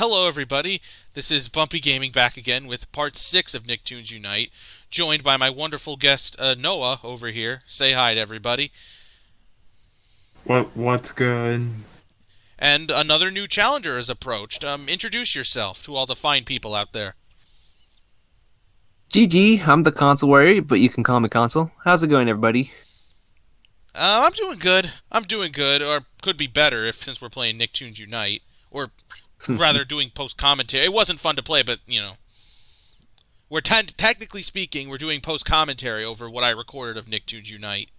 Hello, everybody. This is Bumpy Gaming back again with part 6 of Nicktoons Unite, joined by my wonderful guest, Noah, over here. Say hi to everybody. What's good? And another new challenger has approached. Introduce yourself to all the fine people out there. GG, I'm the console warrior, but you can call me console. How's it going, everybody? I'm doing good. I'm doing good, or could be better if since we're playing Nicktoons Unite, or rather doing post-commentary. It wasn't fun to play, but, we're technically speaking, we're doing post-commentary over what I recorded of Nicktoons Unite.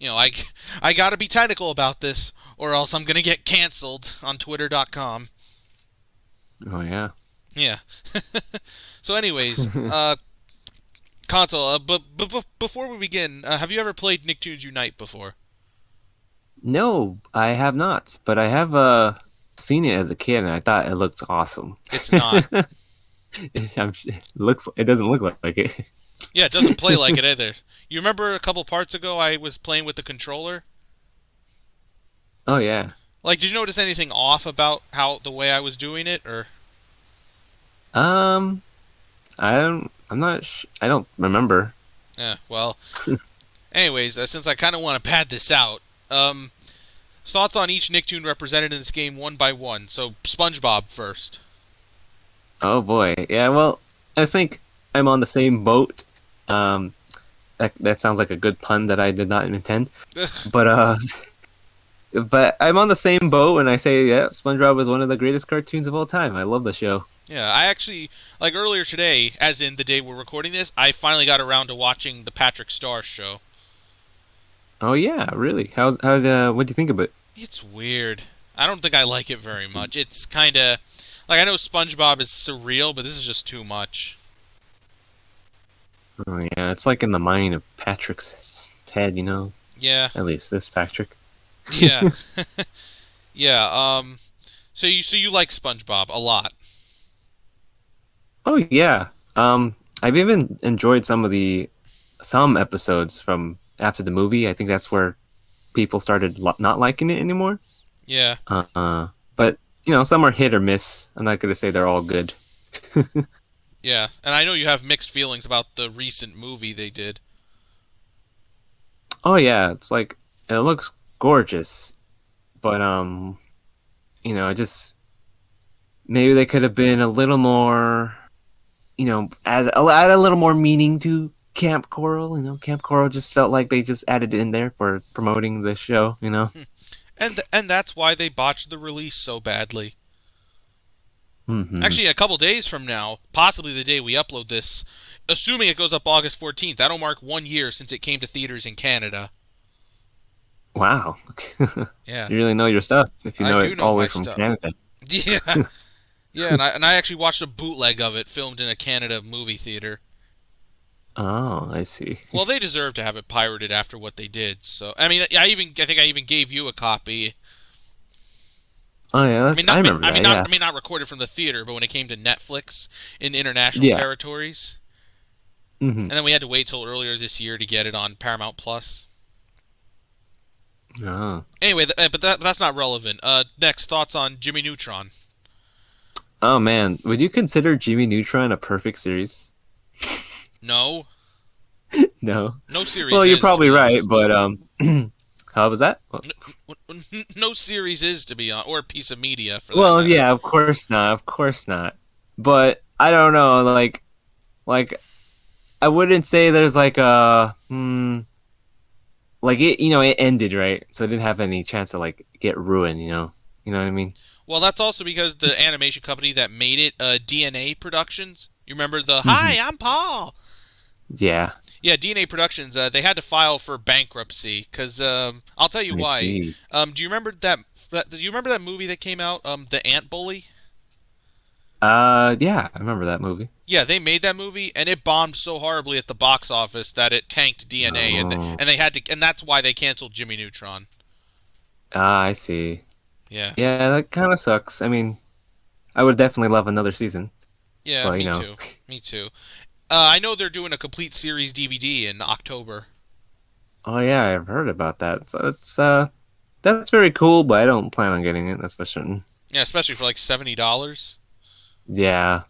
I gotta be technical about this, or else I'm gonna get canceled on Twitter.com. Oh, yeah. Yeah. So, anyways, console. But before we begin, have you ever played Nicktoons Unite before? No, I have not, but I have seen it as a kid, and I thought it looked awesome. It's not. It doesn't look like it. Yeah, it doesn't play like it either. You remember a couple parts ago I was playing with the controller? Oh, yeah. Like, did you notice anything off about how the way I was doing it, or? Um, I don't remember. Yeah, well. Anyways, since I kind of want to pad this out, thoughts on each Nicktoon represented in this game one by one. So, SpongeBob first. Oh, boy. Yeah, well, I think I'm on the same boat. That sounds like a good pun that I did not intend. But, but I'm on the same boat, and I say, yeah, SpongeBob is one of the greatest cartoons of all time. I love the show. Yeah, I actually, like earlier today, as in the day we're recording this, I finally got around to watching the Patrick Star show. Oh, yeah, really? What do you think of it? It's weird. I don't think I like it very much. It's kind of, like, I know SpongeBob is surreal, but this is just too much. Oh, yeah, it's like in the mind of Patrick's head, you know? Yeah. At least this Patrick. Yeah. Yeah, so you like SpongeBob a lot. Oh, yeah. I've even enjoyed some episodes from after the movie. I think that's where people started not liking it anymore. Yeah. But, some are hit or miss. I'm not going to say they're all good. Yeah, and I know you have mixed feelings about the recent movie they did. Oh, yeah, it's like, it looks gorgeous. But, just maybe they could have been a little more, add a little more meaning to Camp Coral. Camp Coral just felt like they just added it in there for promoting the show. And that's why they botched the release so badly. Mm-hmm. Actually, a couple days from now, possibly the day we upload this, assuming it goes up August 14th, that'll mark 1 year since it came to theaters in Canada. Wow. Yeah. You really know your stuff if you know I do it know all the my way from stuff. Canada. Yeah. Yeah, and I actually watched a bootleg of it filmed in a Canada movie theater. Oh, I see. Well, they deserve to have it pirated after what they did. So, I mean, I think I even gave you a copy. Oh yeah, I remember that. Yeah. I mean, not recorded from the theater, but when it came to Netflix in international Yeah. territories, Mm-hmm. and then we had to wait till earlier this year to get it on Paramount Plus. Oh. Anyway, but that's not relevant. Next, thoughts on Jimmy Neutron. Oh man, would you consider Jimmy Neutron a perfect series? No, No. no series. Well, is, you're to probably be right, honest. but how was that? No series is to be on, or a piece of media for that Well, matter. yeah, of course not. But I don't know, like I wouldn't say there's like like it ended right, so it didn't have any chance to like get ruined. You know what I mean? Well, that's also because the animation company that made it, DNA Productions. You remember the Hmm. "Hi, I'm Paul." Yeah, Yeah, DNA Productions. They had to file for bankruptcy because I'll tell you I why. see. Do you remember Do you remember that movie that came out? The Ant Bully. Yeah, I remember that movie. Yeah, they made that movie and it bombed so horribly at the box office that it tanked DNA, Oh, and they had to, and that's why they canceled Jimmy Neutron. I see. Yeah. Yeah, that kind of sucks. I mean, I would definitely love another season, Yeah, but me too. Me too. I know they're doing a complete series DVD in October. oh yeah, I've heard about that. So that's very cool, but I don't plan on getting it. That's for certain. Yeah, especially for like $70. Yeah.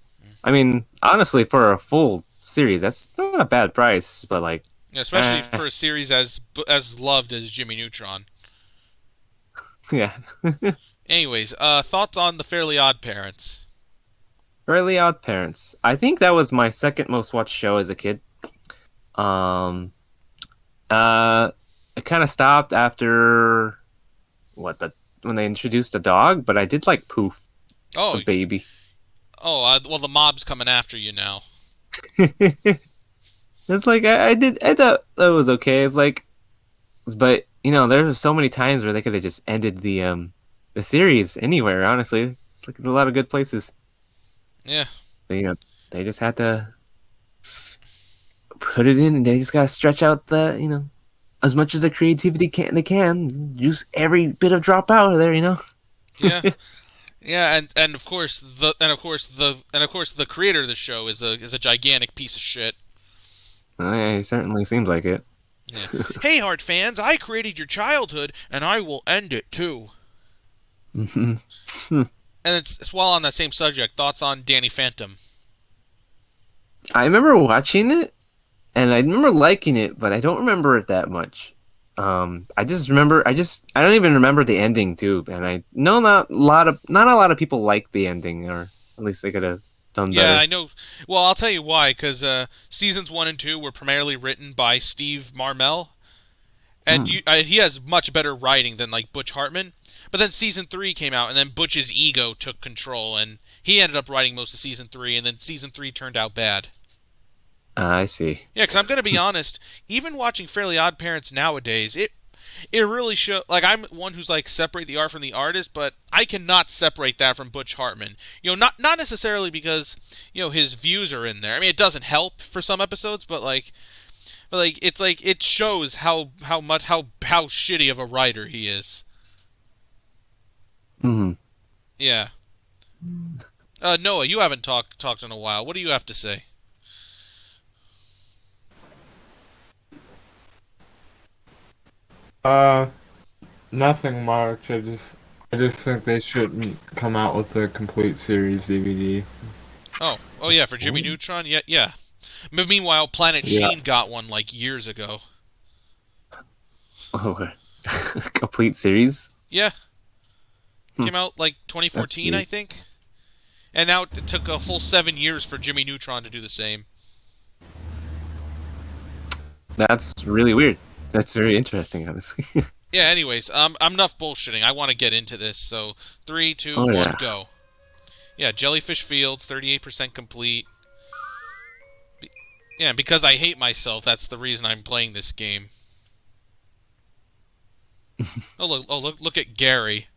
I mean, honestly, for a full series, that's not a bad price, but like, Yeah, especially eh, for a series as loved as Jimmy Neutron. yeah. Anyways, thoughts on the Fairly Odd Parents? Fairly Odd Parents. I think that was my second most watched show as a kid. Um, uh, it kind of stopped after what the when they introduced the dog, but I did like Poof, the Oh, baby. well, the mob's coming after you now. It's like I thought that was okay. It's like, but there's so many times where they could have just ended the series anywhere. Honestly, it's like a lot of good places. Yeah, They, they just had to put it in, and they just gotta stretch out as much as the creativity they can use every bit of drop out of there. yeah, yeah, and of course the creator of the show is a gigantic piece of shit. Oh, yeah, it certainly seems like it. Yeah. Hey, Heart fans, I created your childhood, and I will end it too. Mhm. And it's while on that same subject, thoughts on Danny Phantom? I remember watching it, and I remember liking it, but I don't remember it that much. I just remember, I don't even remember the ending too, and I know not a lot of people like the ending, or at least they could have done Yeah, better. I know. Well, I'll tell you why. Because seasons 1 and 2 were primarily written by Steve Marmel, and Hmm. he has much better writing than like Butch Hartman. But then season 3 came out, and then Butch's ego took control, and he ended up writing most of season 3, and then season 3 turned out bad. I see. Yeah, because I'm gonna be honest, even watching Fairly Odd Parents nowadays, it really show like I'm one who's like separate the art from the artist, but I cannot separate that from Butch Hartman. Not necessarily because his views are in there. I mean, it doesn't help for some episodes, but it's like it shows how shitty of a writer he is. Hmm. Yeah. Noah, you haven't talked in a while. What do you have to say? Uh, Nothing much. I just think they shouldn't come out with a complete series DVD. Oh yeah, for Jimmy Neutron, yeah, yeah. Meanwhile, Planet Yeah. Sheen got one like years ago. Oh, complete series. Yeah, Hmm. came out like That's 2014, I weird. think. And now it took a full 7 years for Jimmy Neutron to do the same. That's really weird. That's very interesting, honestly. Yeah. Anyways, I'm enough bullshitting. I want to get into this. So three, two, Oh one, yeah. go. Yeah, Jellyfish Fields, 38% complete. Yeah, because I hate myself. That's the reason I'm playing this game. Look at Gary.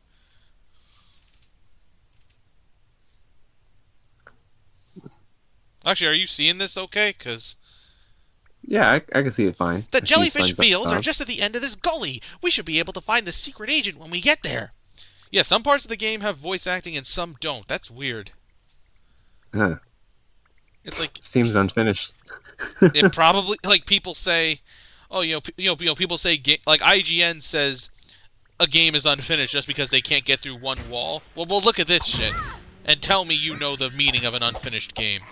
Actually, are you seeing this okay? Cause Yeah, I can see it fine. the I see jellyfish fields are SpongeBob. just at the end of this gully. We should be able to find the secret agent when we get there. Yeah, some parts of the game have voice acting and some don't. That's weird. Huh. It's like Seems unfinished. it probably like people say, oh, people say like IGN says a game is unfinished just because they can't get through one wall. Well, look at this shit and tell me you know the meaning of an unfinished game.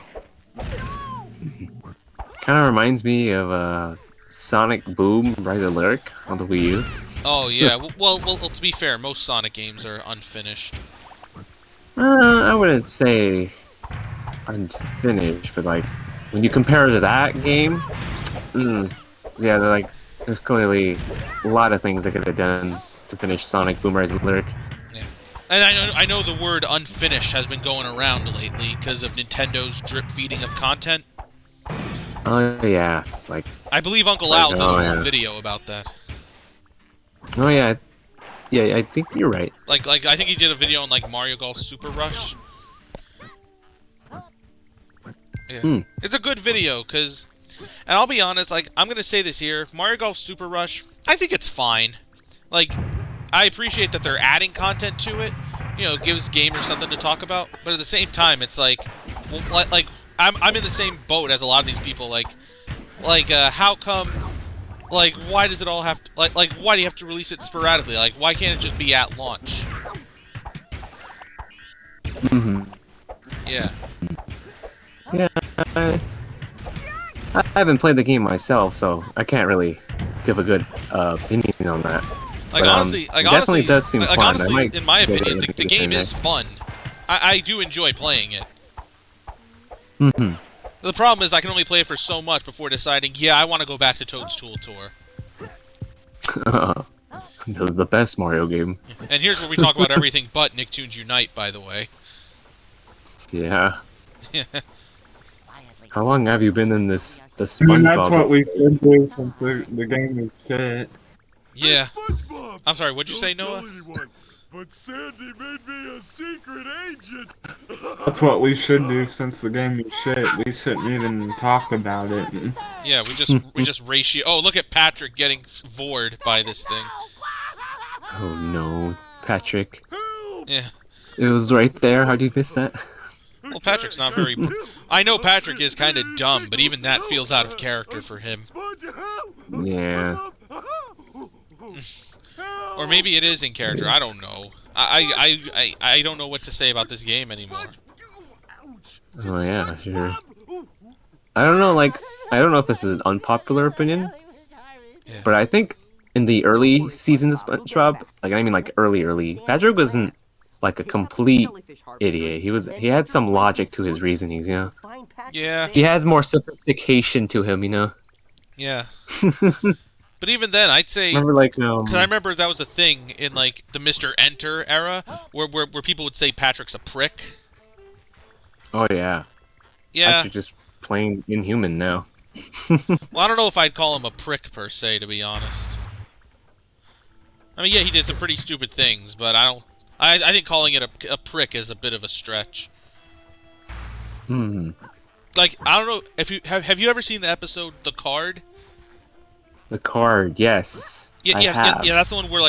Kind of reminds me of Sonic Boom, Write a Lyric on the Wii U. Oh yeah. Well, to be fair, most Sonic games are unfinished. I wouldn't say unfinished, but like when you compare it to that game, yeah, there's clearly a lot of things they could have done to finish Sonic Boom, Write a Lyric. Yeah. And I know the word unfinished has been going around lately because of Nintendo's drip feeding of content. Oh yeah, it's I believe Uncle like, Al did a oh whole yeah, video about that. oh yeah, yeah. I think you're right. Like I think he did a video on like Mario Golf Super Rush. Yeah. Hmm. It's a good video cuz and I'll be honest, like I'm going to say this here, Mario Golf Super Rush, I think it's fine. Like I appreciate that they're adding content to it. It gives gamers something to talk about, but at the same time it's like well, like I'm in the same boat as a lot of these people how come why does it all have to, why do you have to release it sporadically? Like why can't it just be at launch? Hmm. Yeah. Yeah, I haven't played the game myself, so I can't really give a good opinion on that. Like But honestly, it definitely does seem fun. I honestly, might in my get opinion, into the this game one is fun. I do enjoy playing it. Mm-hmm. The problem is I can only play it for so much before deciding, yeah, I want to go back to Toad's Tool Tour. The best Mario game. And here's where we talk about everything but Nicktoons Unite, by the way. Yeah. How long have you been in the I mean, SpongeBob? that's what we should do since the game is shit. Yeah. SpongeBob! I'm sorry, what'd you say, Don't Noah? tell anyone, but Sandy made me a secret agent. That's what we should do since the game is shit. We shouldn't even talk about it. Yeah, we just ratio. Oh, look at Patrick getting vored by this thing. Oh no, Patrick. Help! Yeah. It was right there. How do you miss that? Well, Patrick's not very. I know Patrick is kind of dumb, but even that feels out of character for him. Yeah. Or maybe it is in character. I don't know. I don't know what to say about this game anymore. Oh yeah, sure. I don't know. Like, I don't know if this is an unpopular opinion, Yeah. but I think in the early seasons of SpongeBob, like I mean, like early, Patrick wasn't like a complete idiot. He had some logic to his reasonings, you know. Yeah. He had more sophistication to him, you know. Yeah. But even then, I'd say. Remember, like, Because I remember that was a thing in, like, the Mr. Enter era, where people would say Patrick's a prick. oh yeah, Yeah. Patrick just plain inhuman now. Well, I don't know if I'd call him a prick, per se, to be honest. I mean, yeah, he did some pretty stupid things, but I think calling it a prick is a bit of a stretch. Hmm. Like, I don't know, if you have you ever seen the episode The Card? The card, yes. Yeah, I have. yeah, that's the one where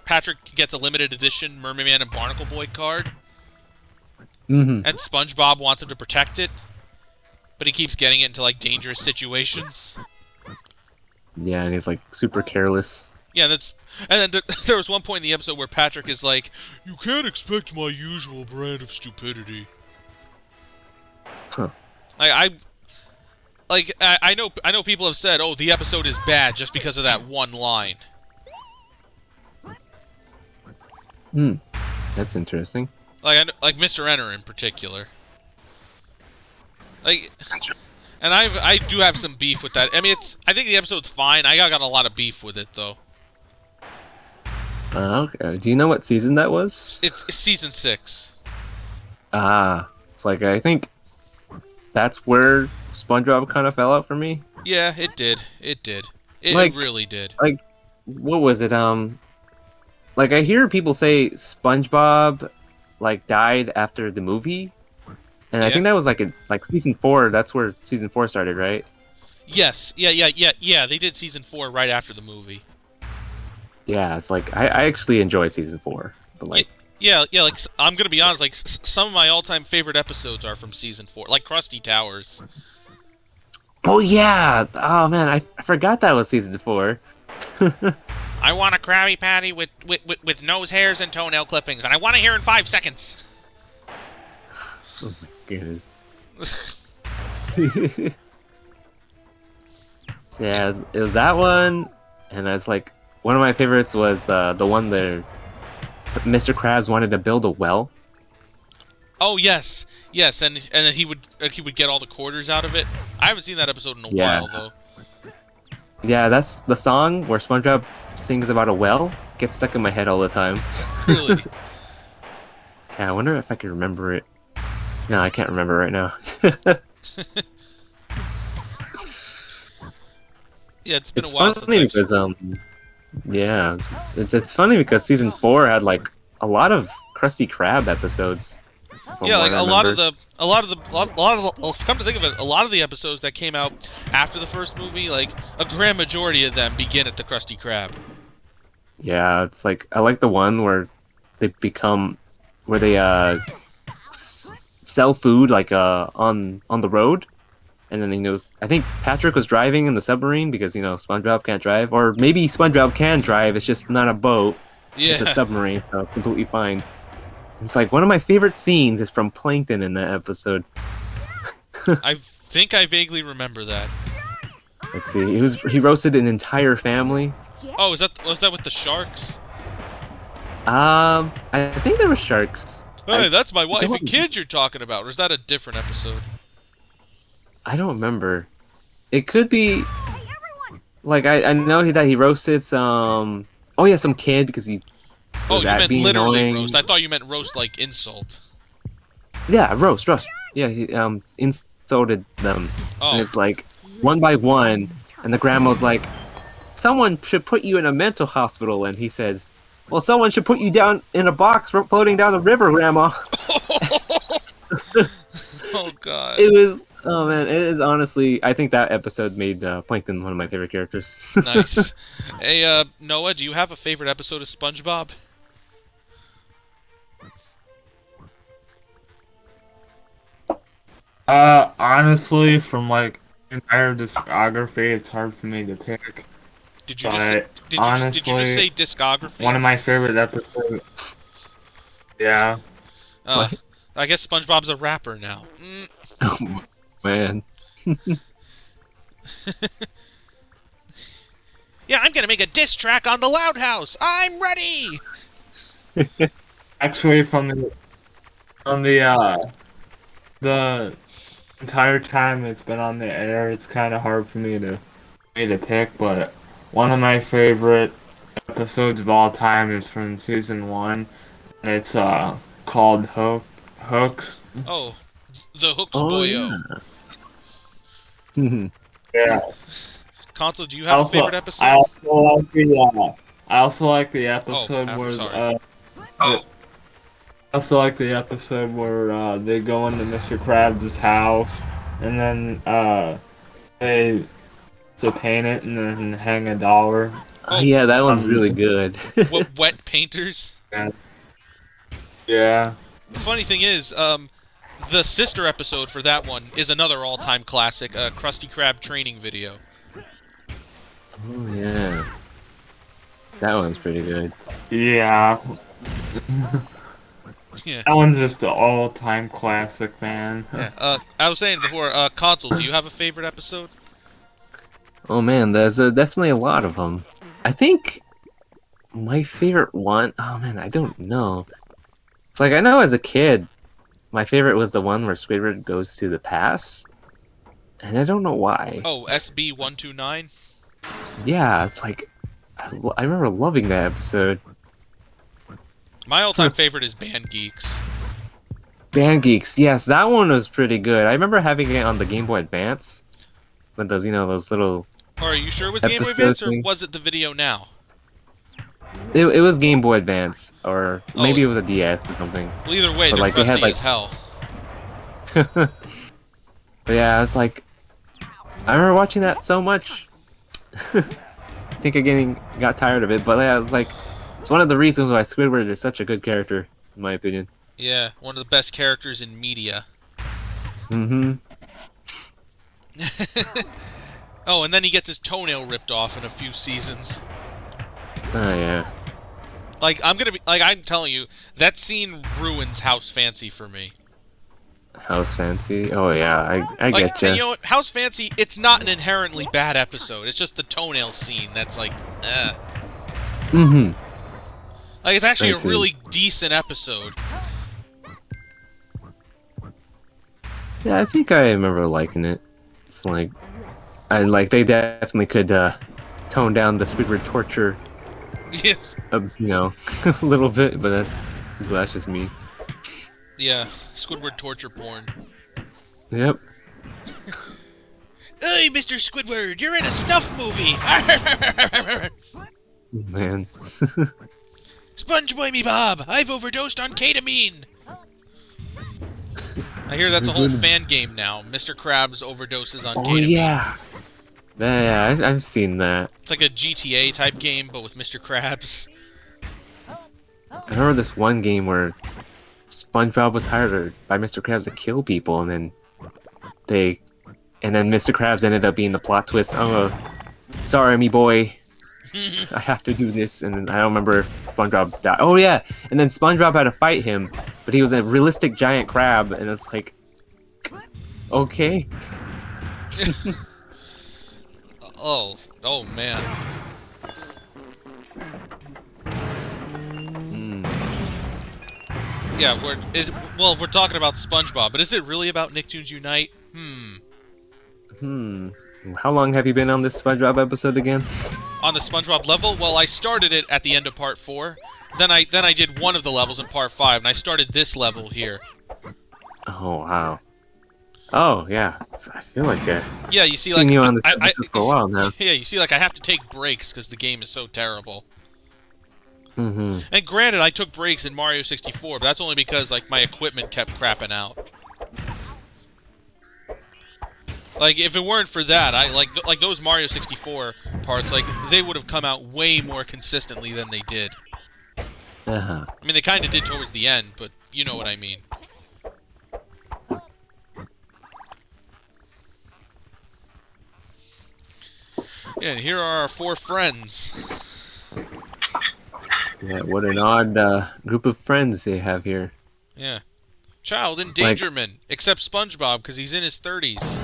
Patrick gets a limited edition Mermaid Man and Barnacle Boy card, Mm-hmm. and SpongeBob wants him to protect it, but he keeps getting it into like dangerous situations. Yeah, and he's like super careless. Yeah, and then there was one point in the episode where Patrick is like, "You can't expect my usual brand of stupidity." Huh. I know people have said, "Oh, the episode is bad just because of that one line." Hmm. That's interesting. Like Mr. Enter in particular. Like, and I do have some beef with that. I mean, I think the episode's fine. I got a lot of beef with it though. Okay. Do you know what season that was? It's season 6. Ah, it's like I think that's where SpongeBob kind of fell out for me. Yeah, it did. It Like- really did. Like, what was it? Like I hear people say SpongeBob like died after the movie, and I Yeah. think that was like season 4. That's where season 4 started, right? Yes. Yeah. They did season 4 right after the movie. Yeah, it's like I actually enjoyed season 4, but like Yeah. Like, I'm gonna be honest. Like, some of my all-time favorite episodes are from season 4, like Krusty Towers. oh yeah, oh man, I forgot that was season 4. I want a Krabby Patty with nose hairs and toenail clippings, and I want it here in 5 seconds. Oh my goodness. Yeah, it was that one, and it's like one of my favorites was the one that Mr. Krabs wanted to build a well. Oh yes, and then he would get all the quarters out of it. I haven't seen that episode in a Yeah. while though. Yeah, that's the song where SpongeBob sings about a well. Gets stuck in my head all the time. Really? Yeah, I wonder if I can remember it. No, I can't remember right now. Yeah, it's been It's a while funny since I've because yeah, it's funny because season 4 had like a lot of Krusty Krab episodes. from yeah, what like I a lot of remember. come to think of it, a lot of the episodes that came out after the first movie, like a grand majority of them begin at the Krusty Krab. Yeah, it's like I like the one where they sell food like on the road, and then I think Patrick was driving in the submarine because SpongeBob can't drive, or maybe SpongeBob can drive. It's just not a boat. Yeah. It's a submarine, so completely fine. It's like one of my favorite scenes is from Plankton in that episode. I think I vaguely remember that. Let's see, he roasted an entire family. Oh, was that with the sharks? I think there were sharks. Hey, that's my wife don't- and kids you're talking about, or is that a different episode? I don't remember. It could be. Like I know that he roasted some. Oh yeah, some kid because he. Oh, you that meant being literally annoying. roast. I thought you meant roast like insult. Yeah, roast. Yeah, he insulted them. Oh. And it's like one by one, and the grandma's like, "Someone should put you in a mental hospital," and he says, "Well, someone should put you down in a box floating down the river, Grandma." Oh god. It was. Oh man, it is honestly. I think that episode made Plankton one of my favorite characters. Nice. Hey, Noah, do you have a favorite episode of SpongeBob? Honestly, from like entire discography, it's hard for me to pick. Did you just say, But did you just say discography? One of my favorite episodes. Yeah. What? I guess SpongeBob's a rapper now. Oh, man. Yeah, I'm gonna make a diss track on the Loud House. I'm ready. Actually, from the entire time it's been on the air, it's kind of hard for me to pick. But one of my favorite episodes of all time is from season 1. And it's called Hooks. Oh, the Hooks Oh, Boyo. yeah. Yeah. Console, do you have a favorite episode? I also like the episode where sorry. I also like the episode where they go into Mr. Krabs' house and then they to paint it and then hang a dollar. Oh. Yeah, that one's really good. Wet painters. Yeah. The funny thing is, the sister episode for that one is another all-time classic, Krusty Krab training video. Oh yeah, that one's pretty good. Yeah. Yeah. That one's just an all-time classic, man. Yeah. I was saying before, Console, do you have a favorite episode? Oh man, there's definitely a lot of them. I think my favorite one. Oh man, I don't know. It's like I know as a kid, my favorite was the one where Squidward goes to the past, and I don't know why. Oh, SB129? Yeah, it's like I remember loving that episode. My all-time favorite is Band Geeks. Band Geeks, yes, that one was pretty good. I remember having it on the Game Boy Advance. With those, those little. Or are you sure it was Game Boy Episode Advance, or thing. was it the video now? It was Game Boy Advance, or Oh. maybe it was a DS or something. Well, either way, But, they're like, they had, rusty like- as hell. But yeah, it's like I remember watching that so much. I think I got tired of it, but yeah, it's like it's one of the reasons why Squidward is such a good character, in my opinion. Yeah, one of the best characters in media. Mm-hmm. Oh, and then he gets his toenail ripped off in a few seasons. Oh yeah. Like, I'm telling you, that scene ruins House Fancy for me. House Fancy. Oh yeah, I Like, get and ya. you know what? House Fancy, it's not an inherently bad episode. It's just the toenail scene that's like, eh. Mm-hmm. Like, it's actually I a see. really decent episode. Yeah, I think I remember liking it. It's like they definitely could tone down the Squidward torture, Yes. a little bit, but that's just me. Yeah, Squidward torture porn. Yep. Hey, Mr. Squidward, you're in a snuff movie! Man. Sponge Boy me Bob, I've overdosed on ketamine! I hear that's a whole fan game now. Mr. Krabs overdoses on Oh ketamine. yeah. Yeah, I've seen that. It's like a GTA type game, but with Mr. Krabs. I remember this one game where SpongeBob was hired by Mr. Krabs to kill people, and then Mr. Krabs ended up being the plot twist. Oh, sorry, me boy. I have to do this, and then I don't remember if SpongeBob died. Oh yeah, and then SpongeBob had to fight him, but he was a realistic giant crab, and it's like, okay. Oh man. Yeah, we're talking about SpongeBob, but is it really about Nicktoons Unite? How long have you been on this SpongeBob episode again? On the SpongeBob level, well, I started it at the end of Part 4. Then I did one of the levels in Part 5, and I started this level here. Oh wow. Oh yeah. I feel like yeah, you see, seen like you on this episode for a while now. Yeah, you see, like I have to take breaks because the game is so terrible. Mm-hmm. And granted, I took breaks in Mario 64, but that's only because like my equipment kept crapping out. Like if it weren't for that, I like those Mario 64 parts, like they would have come out way more consistently than they did. Uh-huh. I mean, they kind of did towards the end, but you know what I mean. Yeah, and here are our 4 friends. Yeah, what an odd group of friends they have here. Yeah. Child endangerment, except SpongeBob, because he's in his 30s.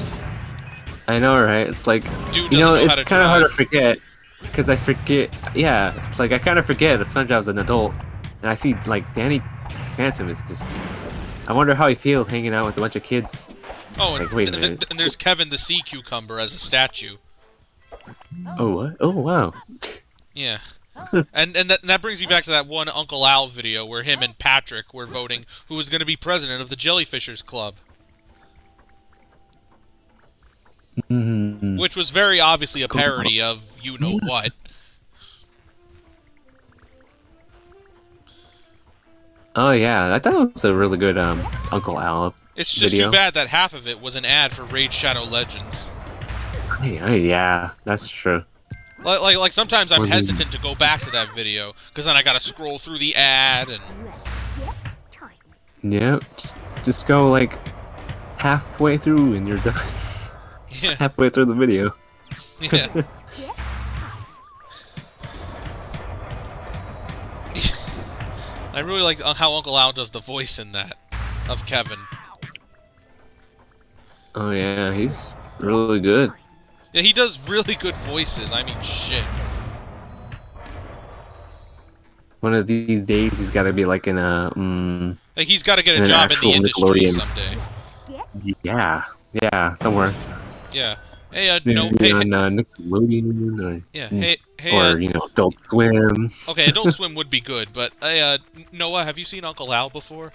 I know, right? It's like, Dude you know, doesn't know how it's to kind of hard to drive. forget. Because I forget, yeah, it's like I kind of forget that SpongeBob's an adult. And I see, like, Danny Phantom is just... I wonder how he feels hanging out with a bunch of kids. Oh, Like, wait a minute. and there's Kevin the Sea Cucumber as a statue. Oh, what? Oh, wow. Yeah. and that brings me back to that one Uncle Al video where him and Patrick were voting who was going to be president of the Jellyfishers Club. Mm-hmm. Which was very obviously a parody of you-know-what. Oh, yeah, I thought it was a really good Uncle Al It's just video. too bad that half of it was an ad for Raid Shadow Legends. Yeah, that's true. Like sometimes I'm Was it- hesitant to go back to that video, because then I gotta scroll through the ad, and... Yeah, just go, like, halfway through and you're done. Just Yeah. halfway through the video. Yeah. I really like how Uncle Al does the voice in that, of Kevin. Oh yeah, he's really good. Yeah, he does really good voices, I mean, shit. One of these days he's gotta be like in a, Like, he's gotta get a An job in the actual industry Nickelodeon. someday. yeah, somewhere. Yeah. Hey, Maybe no, hey, on Nickelodeon or, yeah, hey, or you know, Adult Swim. okay, Adult Swim would be good, but, hey, Noah, have you seen Uncle Al before?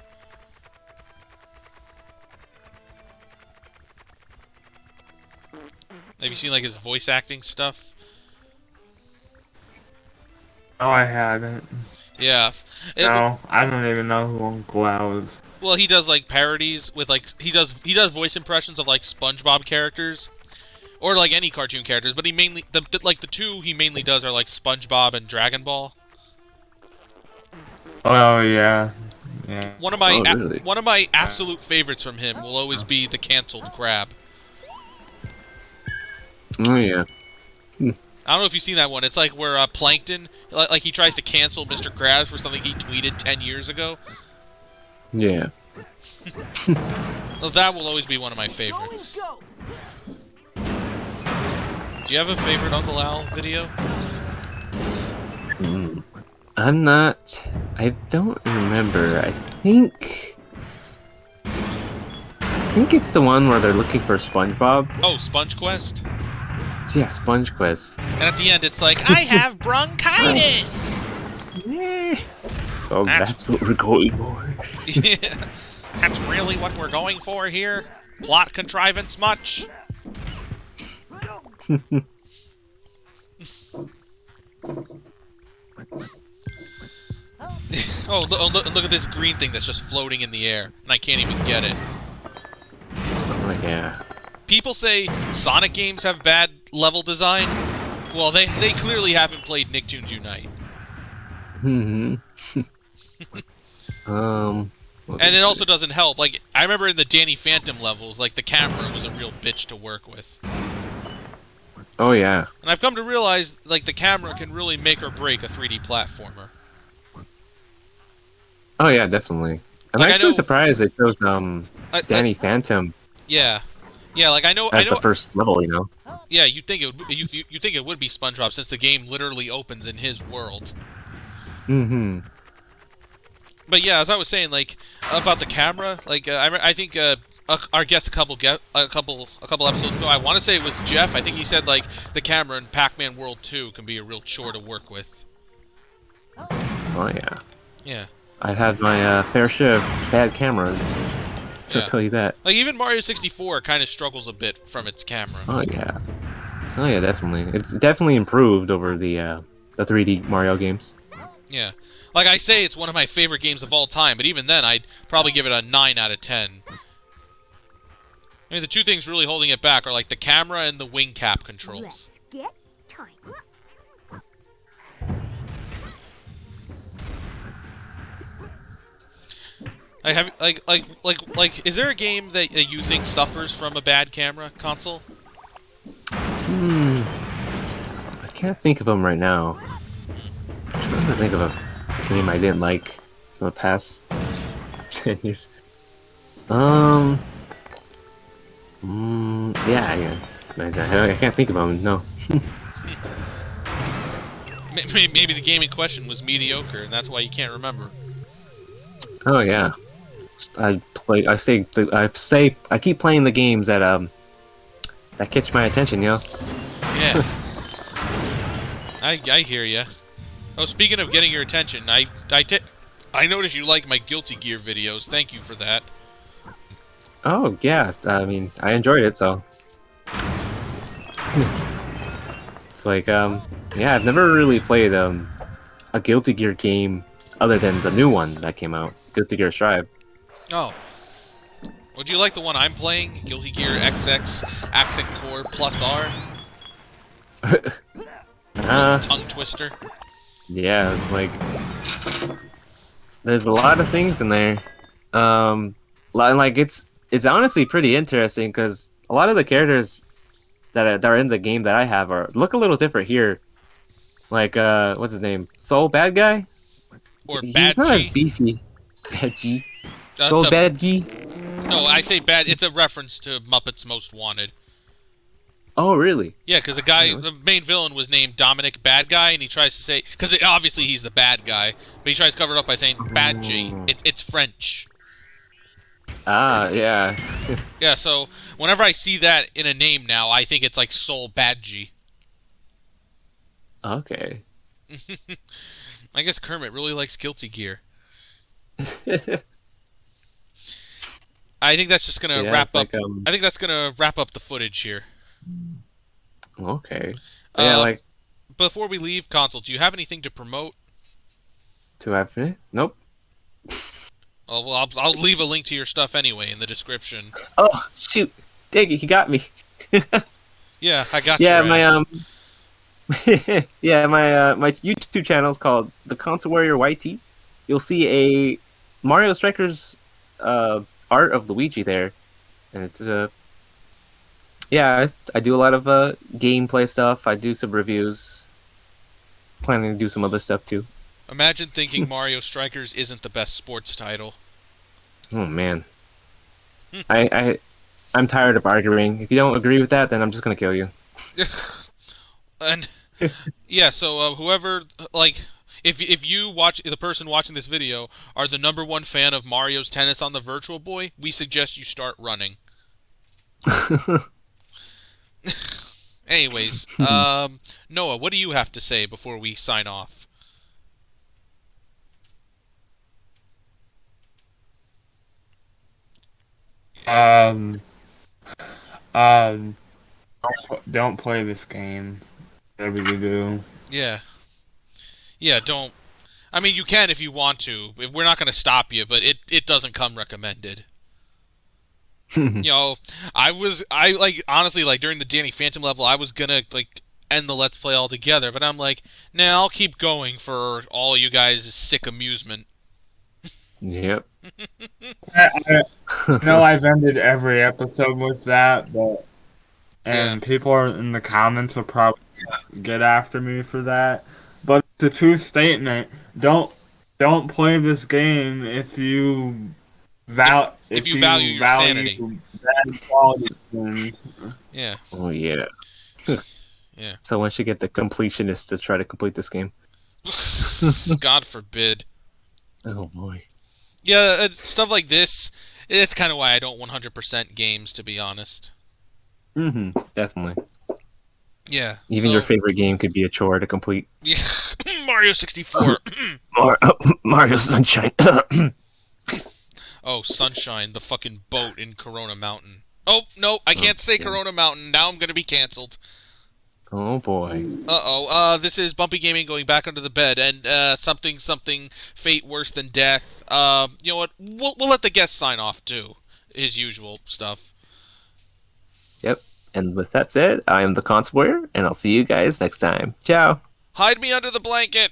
Have you seen, like, his voice acting stuff? No, I haven't. Yeah. No, I don't even know who Uncle Al is. Well, he does, like, parodies with, like, he does voice impressions of, like, SpongeBob characters. Or, like, any cartoon characters, but he mainly, the two he mainly does are, like, SpongeBob and Dragon Ball. Oh yeah, yeah. One of my Oh, really? one of my absolute favorites from him will always be the canceled crab. Oh yeah. I don't know if you've seen that one. It's like where Plankton, like he tries to cancel Mr. Krabs for something he tweeted 10 years ago. Yeah. Well, that will always be one of my favorites. Do you have a favorite Uncle Al video? I don't remember. I think it's the one where they're looking for SpongeBob. Oh, Sponge Quest? Yeah, Sponge Quest. And at the end it's like, I have bronchitis! Oh, that's what we're going for. Yeah. That's really what we're going for here? Plot contrivance much? Oh, look at this green thing that's just floating in the air, and I can't even get it. Oh yeah. People say Sonic games have bad level design. Well, they clearly haven't played Nicktoons Unite. Mm-hmm. And it also doesn't help. Like, I remember in the Danny Phantom levels, like, the camera was a real bitch to work with. Oh yeah. And I've come to realize, like, the camera can really make or break a 3D platformer. Oh yeah, definitely. I'm Like, I actually know, surprised it chose like, Danny Phantom yeah, yeah, like I as the know, first level. yeah. You think it would be SpongeBob since the game literally opens in his world. Mm-hmm. But yeah, as I was saying, like about the camera, like I think our guest a couple episodes ago, I want to say it was Jeff. I think he said like the camera in Pac-Man World 2 can be a real chore to work with. Oh yeah. Yeah, I had my fair share of bad cameras. I'll yeah. tell you that. Like even Mario 64 kind of struggles a bit from its camera. Oh yeah. Oh yeah, definitely. It's definitely improved over the 3D Mario games. Yeah. Like I say, it's one of my favorite games of all time, but even then, I'd probably give it a 9 out of 10. I mean, the two things really holding it back are like the camera and the wing cap controls. Let's get time. I have like. Is there a game that you think suffers from a bad camera console? Hmm. I can't think of them right now. I'm trying to think of a game I didn't like from the past 10 years. Yeah. I can't think of them. No. Maybe the game in question was mediocre, and that's why you can't remember. Oh yeah. I keep playing the games that catch my attention. Yeah. I hear ya. Oh, speaking of getting your attention, I noticed you like my Guilty Gear videos. Thank you for that. Oh yeah. I mean, I enjoyed it so. It's like yeah, I've never really played a Guilty Gear game other than the new one that came out, Guilty Gear Strive. Oh. Would you like the one I'm playing? Guilty Gear XX Accent Core Plus R? Tongue twister? Yeah, it's like there's a lot of things in there. Like it's honestly pretty interesting because a lot of the characters that are in the game that I have look a little different here. Like what's his name? Soul Bad Guy? Or He's Bad not as G? beefy. Bad G. That's Soul a- Bad G. No, I say bad. It's a reference to Muppets Most Wanted. Oh really? Yeah, because the main villain was named Dominic Bad Guy, and he tries to say, because obviously he's the bad guy, but he tries to cover it up by saying Bad G. It's French. Ah, yeah. Yeah, so whenever I see that in a name now, I think it's like Soul Bad G. Okay. I guess Kermit really likes Guilty Gear. I think that's just gonna Yeah, wrap it's up. like, I think that's gonna wrap up the footage here. Okay. Yeah, like Before we leave, Console, do you have anything to promote? to have it? Nope. Oh, well, I'll leave a link to your stuff anyway in the description. Oh shoot! Dang it, he got me. Yeah, I got Yeah, your my ass. yeah, my YouTube channel is called TheConsoleWarriorYT. You'll see a Mario Strikers art of Luigi there, and it's yeah, I do a lot of gameplay stuff. I do some reviews. Planning to do some other stuff too. Imagine thinking Mario Strikers isn't the best sports title. Oh man, I'm tired of arguing. If you don't agree with that, then I'm just gonna kill you. And yeah, so whoever like if you watch the person watching this video are the #1 fan of Mario's Tennis on the Virtual Boy, we suggest you start running. Anyways, Noah, what do you have to say before we sign off? Um, um, don't play this game. Whatever you do. Yeah. Yeah, don't. I mean, you can if you want to. We're not going to stop you, but it doesn't come recommended. You know, I like honestly like during the Danny Phantom level, I was gonna like end the Let's Play altogether, but I'm like, nah, I'll keep going for all you guys' sick amusement. Yep. I know I've ended every episode with that, but Yeah. and people are in the comments will probably get after me for that. But it's a true statement. Don't play this game if you If val if if you value you your value sanity. bad quality things. Yeah. Oh yeah. Yeah. So one should get the completionist to try to complete this game. God forbid. Oh boy. Yeah, stuff like this. It's kind of why I don't 100% games, to be honest. Definitely. Yeah. Even your So favorite game could be a chore to complete. yeah, Mario 64. Mario Sunshine. Oh, Sunshine, the fucking boat in Corona Mountain. Oh no, I can't say Corona Mountain. Now I'm gonna be canceled. Oh boy. Uh-oh. This is Bumpy Gaming going back under the bed, and something fate worse than death. You know what? We'll let the guest sign off too. His usual stuff. Yep. And with that said, I am the Console Warrior, and I'll see you guys next time. Ciao. Hide me under the blanket.